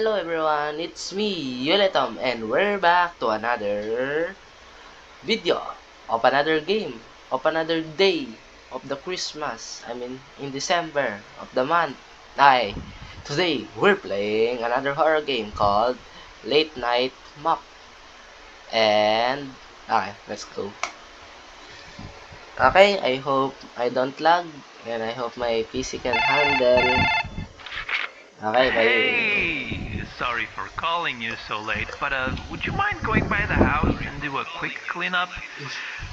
Hello everyone, it's me, Yuletom, and we're back to another video of another game, of another day of the Christmas, in December of the month. Today we're playing another horror game called Late Night Map. And, let's go. Okay, I hope I don't lag, and I hope my PC can handle. Okay, Hey, sorry for calling you so late, but would you mind going by the house and do a quick cleanup?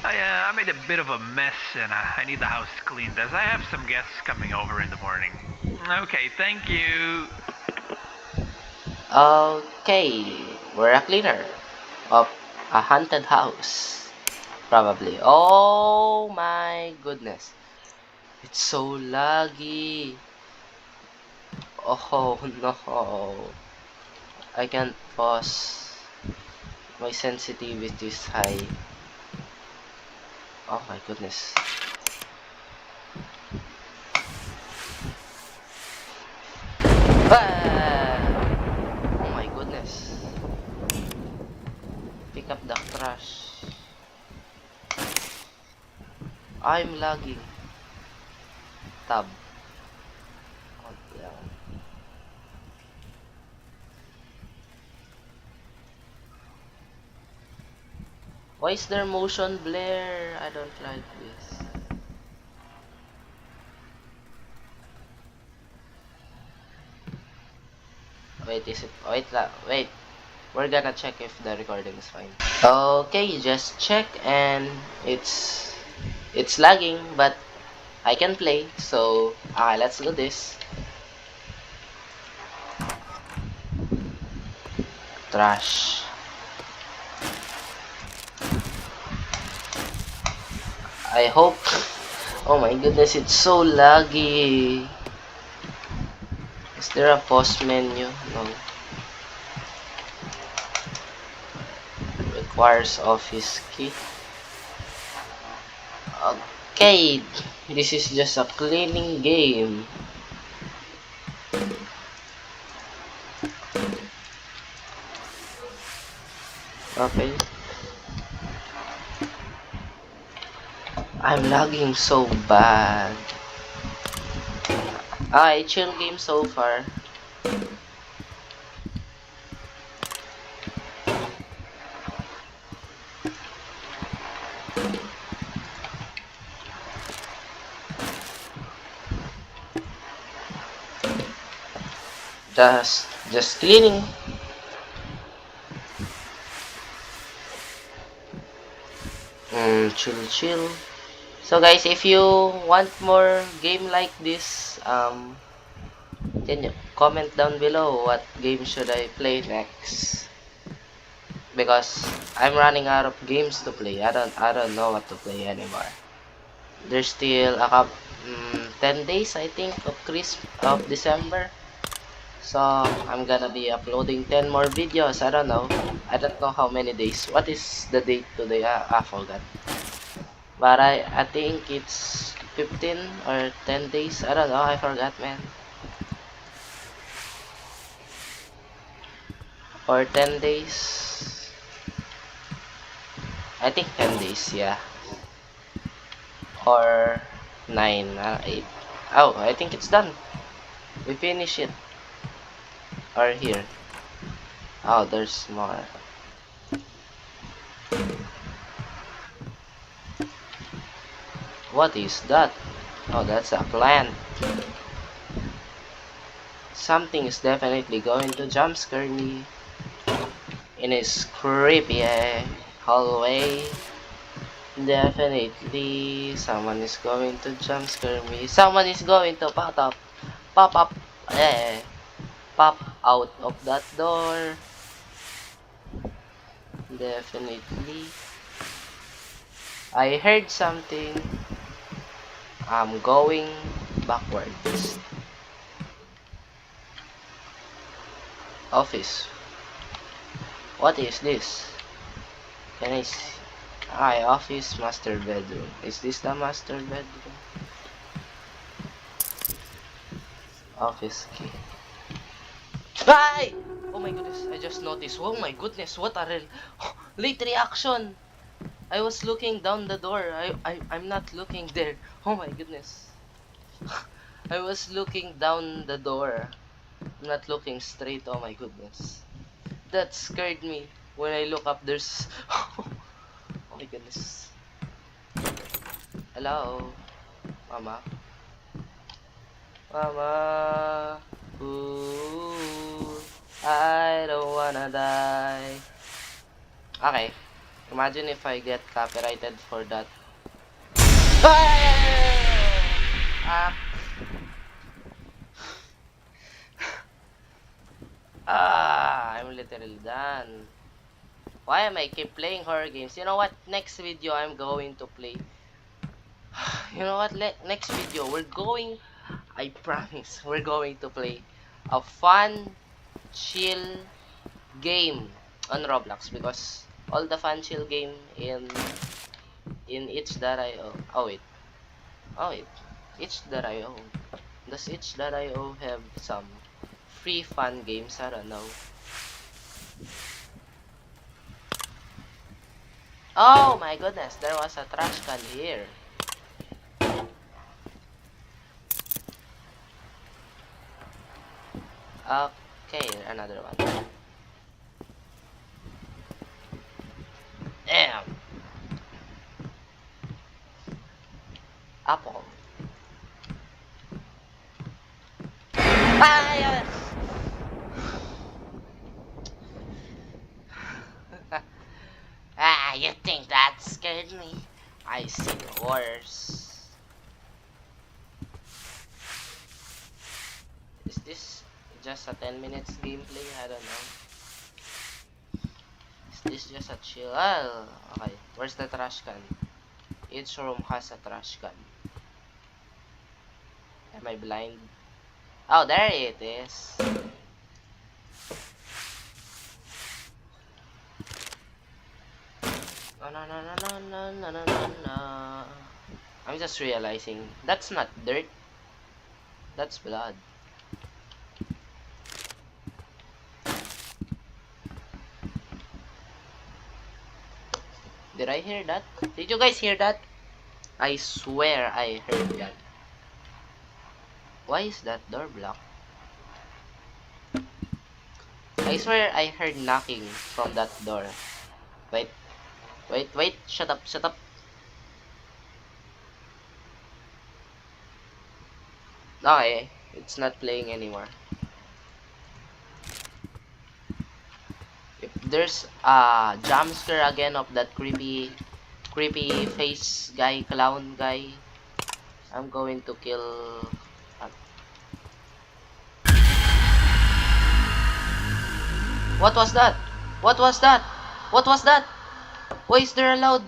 I made a bit of a mess and I need the house cleaned as I have some guests coming over in the morning. Okay, thank you. Okay, we're a cleaner of a haunted house. Probably. Oh my goodness. It's so laggy. Oh no. I can't pause. My sensitivity is high. Oh my goodness. Oh my goodness. Pick up the trash. I'm lagging. Tab. Oh, yeah. Why is there motion blur? I don't like this. Wait. We're gonna check if the recording is fine. Okay, just check and it's lagging, but I can play. So, let's do this. Trash. I hope. Oh my goodness, it's so laggy. Is there a pause menu? No. Requires office key. Okay, this is just a cleaning game. Okay. I'm lagging so bad. Chill game so far. Just cleaning. Chill. So guys, if you want more game like this, can you comment down below what game should I play next? Because I'm running out of games to play. I don't know what to play anymore. There's still 10 days I think of December. So I'm gonna be uploading 10 more videos. I don't know. I don't know how many days. What is the date today? I forgot. But I think it's 15 or 10 days. I don't know. I forgot, man. Or 10 days. I think 10 days, yeah. Or 9, 8. Oh, I think it's done. We finish it. Or here. Oh, there's more. What is that? Oh, that's a plant. Something is definitely going to jump scare me in his creepy hallway. Definitely, someone is going to jump scare me. Someone is going to pop up, eh, pop out of that door. Definitely. I heard something. I'm going backwards. Office. What is this? Can I see? Office master bedroom. Is this the master bedroom? Office key. Ay! Oh my goodness, I just noticed. Oh my goodness, what a late reaction. I was looking down the door. I'm not looking there. Oh my goodness. I was looking down the door. I'm not looking straight. Oh my goodness. That scared me. When I look up, there's... oh my goodness. Hello? Mama? Mama? Ooh, I don't wanna die. Okay. Imagine if I get copyrighted for that. Ah! I'm literally done. Why am I keep playing horror games? You know what? Next video I'm going to play. You know what? Next video we're going. I promise we're going to play a fun, chill game on Roblox because all the fun chill game in itch.io. Oh wait, itch.io. Does itch.io have some free fun games? I don't know. Oh my goodness, there was a trash can here. Okay, another one. Damn. Apple. Ah, yes. Ah, you think that scared me? I see horrors. Is this just a 10 minutes gameplay? I don't know. Is this just a chill? Oh, okay. Where's the trash can? Each room has a trash can. Am I blind? Oh, there it is. No, no, no, no, no, no, no, no, no. I'm just realizing that's not dirt. That's blood. Did I hear that? Did you guys hear that? I swear I heard that. Why is that door blocked? I swear I heard knocking from that door. Wait, wait, wait. Shut up, shut up. Okay, it's not playing anymore. If there's a jump scare again of that creepy face guy, clown guy, I'm going to kill. What was that? What was that? What was that? Why is there a loud?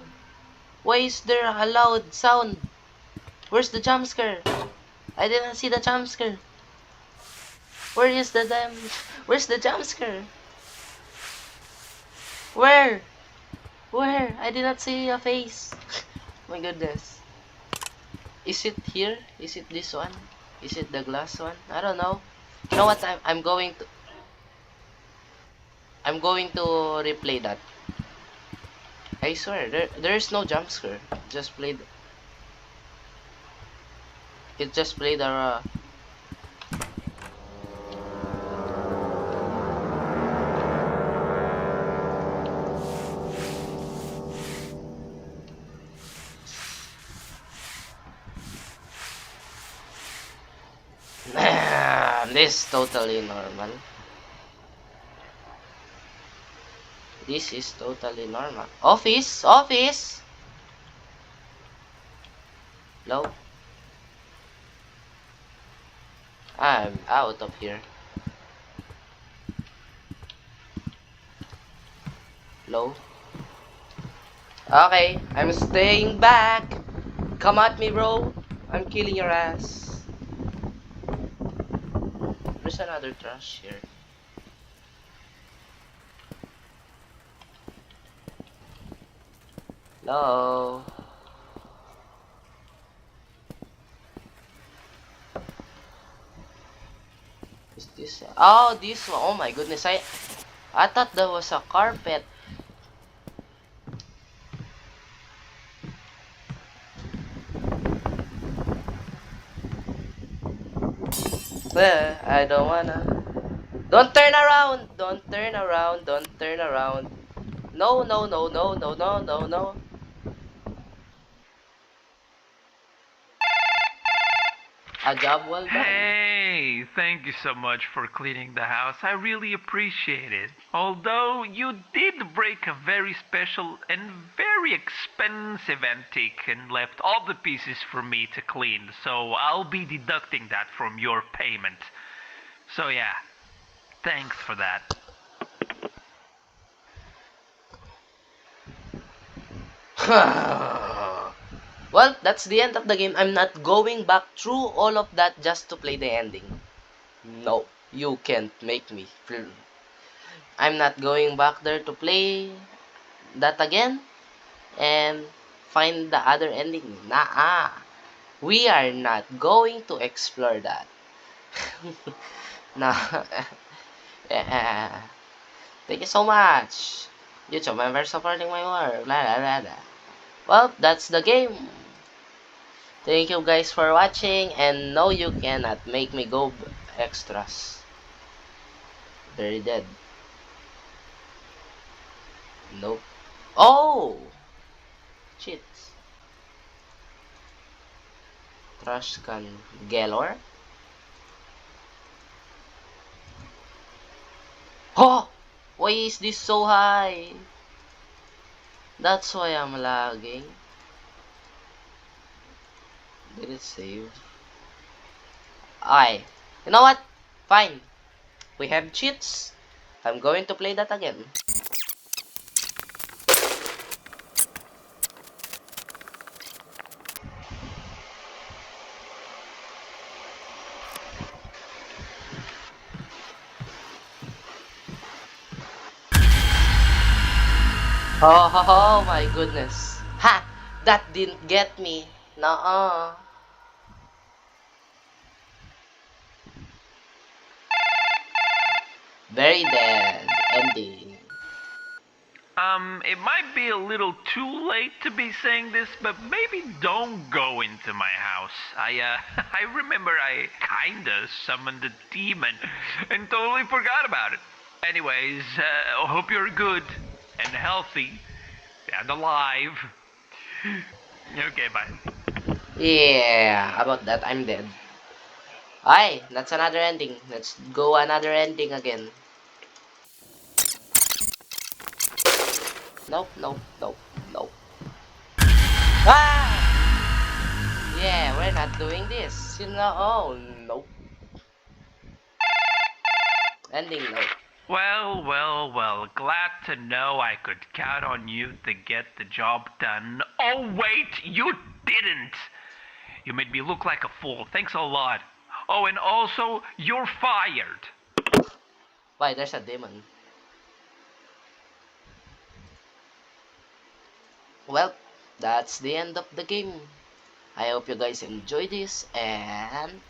Why is there a loud sound? Where's the jump scare? I didn't see the jump scare. Where is the damn? Where's the jump scare? Where? Where? I did not see a face. My goodness. Is it here? Is it this one? Is it the glass one? I don't know. You know what? I'm going to replay that. I swear there is no jump scare. Just played. It just played a. This is totally normal. This is totally normal. Office, office. Hello. I'm out of here. Hello. Okay, I'm staying back. Come at me, bro. I'm killing your ass. There's another trash here. Hello. Is this this? Oh, this one. Oh my goodness. I thought that was a carpet. I don't wanna. Don't turn around. Don't turn around. Don't turn around. No, no, no, no, no, no, no, no. A job well done. Hey, thank you so much for cleaning the house. I really appreciate it. Although you did break a very special and very expensive antique and left all the pieces for me to clean, so I'll be deducting that from your payment. So yeah, thanks for that. Well, that's the end of the game. I'm not going back through all of that just to play the ending. No, you can't make me. I'm not going back there to play that again and find the other ending. Nah, we are not going to explore that. Nah. Yeah. Thank you so much. YouTube member supporting my work. La la la la. Well, that's the game. Thank you guys for watching, and no, you cannot make me go extras. Very dead. Nope. Oh! Cheats. Trash can galore. Oh! Why is this so high? That's why I'm lagging. Did it save? Aye. You know what? Fine. We have cheats. I'm going to play that again. Oh my goodness. Ha! That didn't get me. Nuh-uh. Very dead ending. It might be a little too late to be saying this, but maybe don't go into my house. I remember I kinda summoned a demon and totally forgot about it. Anyways, hope you're good and healthy and alive. Okay, bye. Yeah, about that, I'm dead. Aye, that's another ending. Let's go another ending again. Nope, nope, nope, nope. Ah! Yeah, we're not doing this. You know, oh, nope. Ending, nope. Well, glad to know I could count on you to get the job done. Oh, wait, you didn't! You made me look like a fool. Thanks a lot. Oh, and also, you're fired. Why, there's a demon. Well, that's the end of the game. I hope you guys enjoy this, and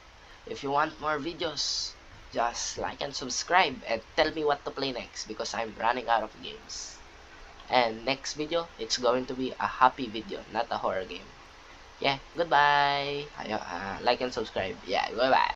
if you want more videos, just like and subscribe and tell me what to play next because I'm running out of games. And next video, it's going to be a happy video, not a horror game. Yeah, goodbye. Like and subscribe. Yeah, goodbye.